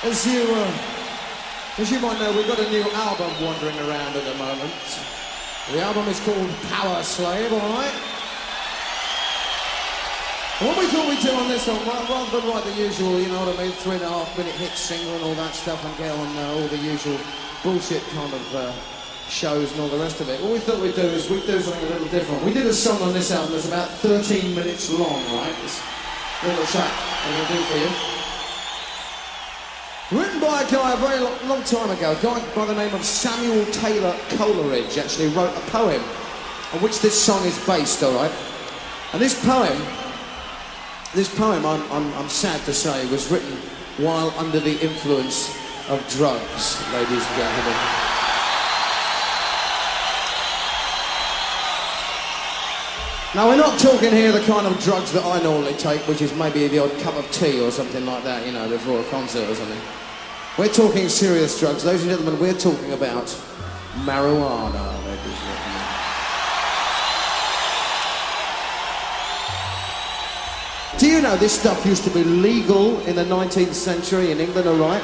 As you might know, we've got a new album wandering around at the moment. The album is called Power Slave, alright? What we thought we'd do on this one, rather than write the usual, you know what I mean, 3.5-minute hit single and all that stuff and get on all the usual bullshit kind of shows and all the rest of it, what we thought we'd do is we'd do something a little different. We did a song on this album that's about 13 minutes long, right? It's a little track we're going to do for you. Written by a guy a very long time ago, a guy by the name of Samuel Taylor Coleridge actually wrote a poem on which this song is based, alright? And this poem, I'm sad to say, was written while under the influence of drugs, ladies and gentlemen. Now, we're not talking here the kind of drugs that I normally take, which is maybe the odd cup of tea or something like that, you know, before a concert or something. We're talking serious drugs. Ladies and gentlemen, we're talking about marijuana, ladies and gentlemen. Do you know this stuff used to be legal in the 19th century in England, all right?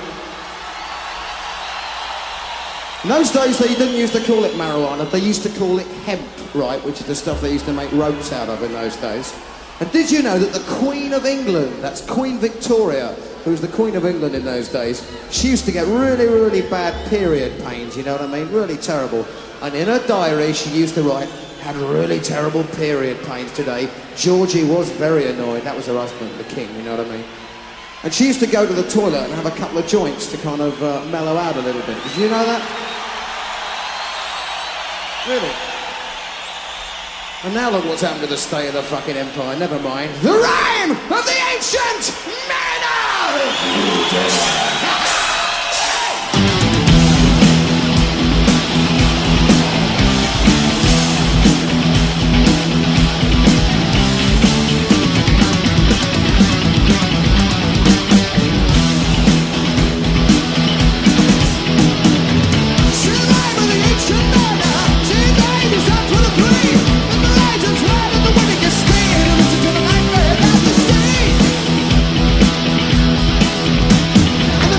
In those days, they didn't used to call it marijuana, they used to call it hemp, right, which is the stuff they used to make ropes out of in those days. And did you know that the Queen of England, that's Queen Victoria, who was the Queen of England in those days, she used to get really, really bad period pains, you know what I mean, really terrible. And in her diary, she used to write, had really terrible period pains today. Georgie was very annoyed, that was her husband, the king, you know what I mean. And she used to go to the toilet and have a couple of joints to kind of mellow out a little bit. Did you know that? Really? And now look what's happened to the state of the fucking empire, never mind. The rhyme of the ancient man! And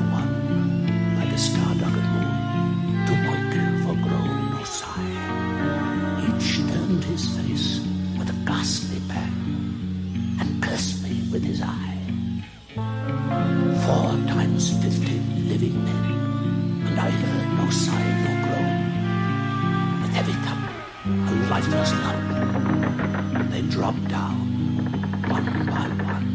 one by the star-duggered moon, to moik for groan or sigh. Each turned his face with a ghastly pang and cursed me with his eye. 4 times 50 living men, and I heard no sigh nor groan. With heavy thump, a lifeless lump, they dropped down one by one.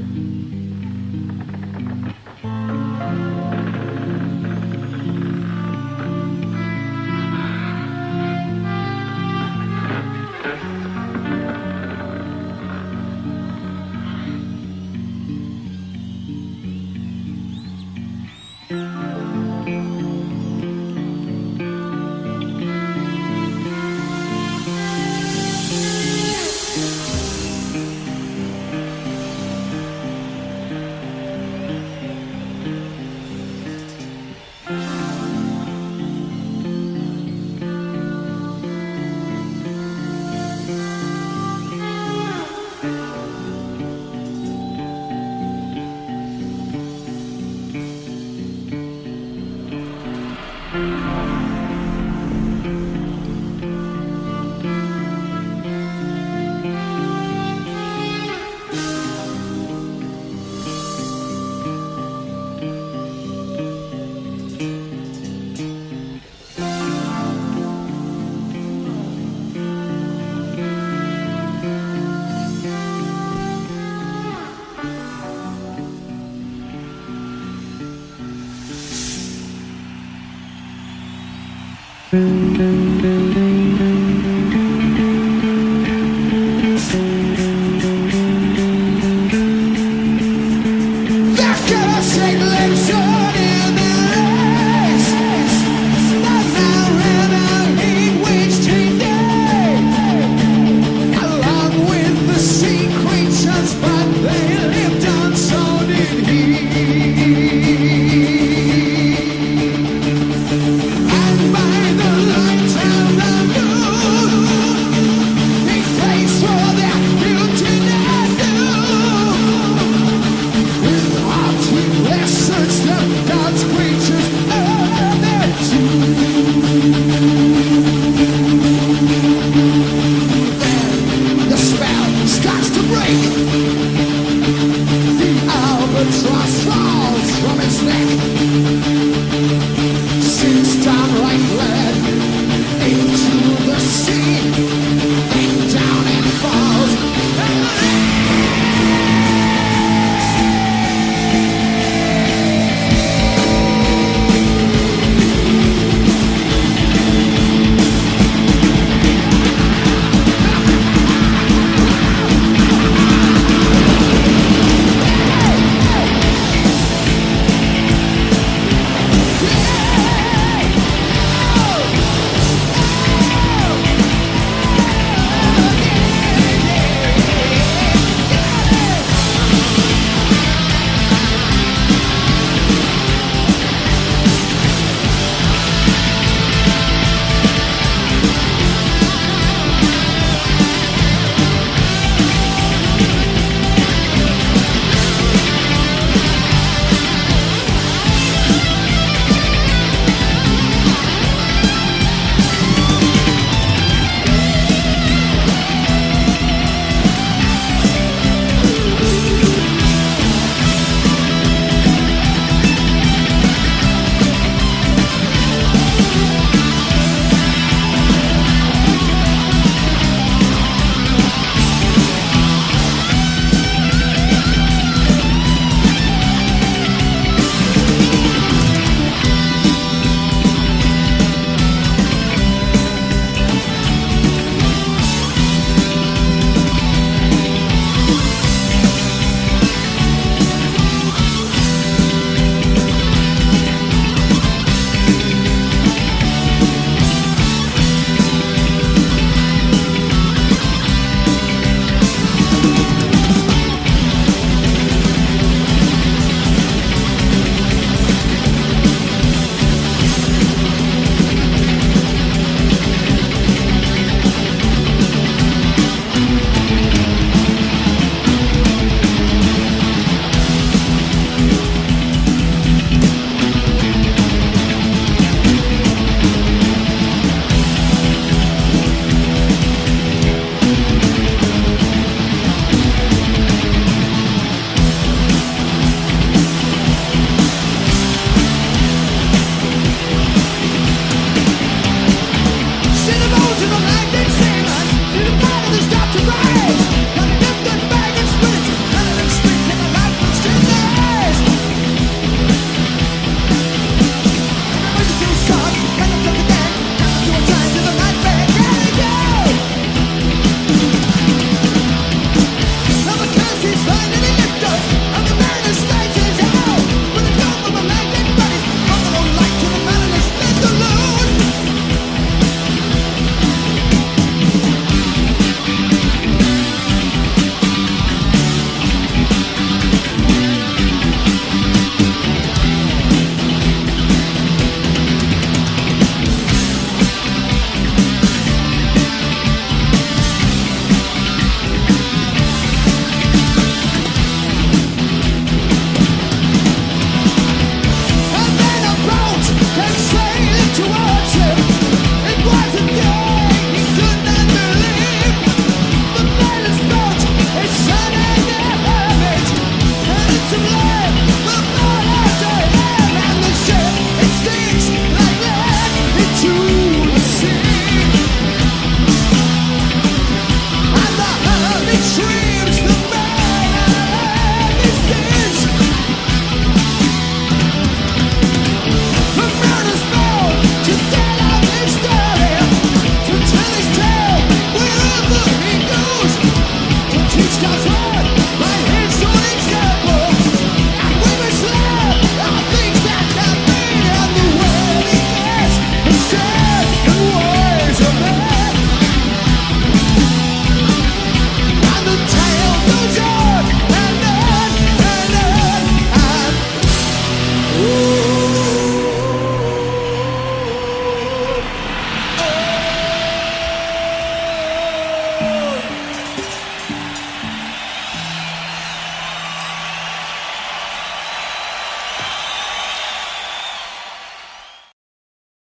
Thank you.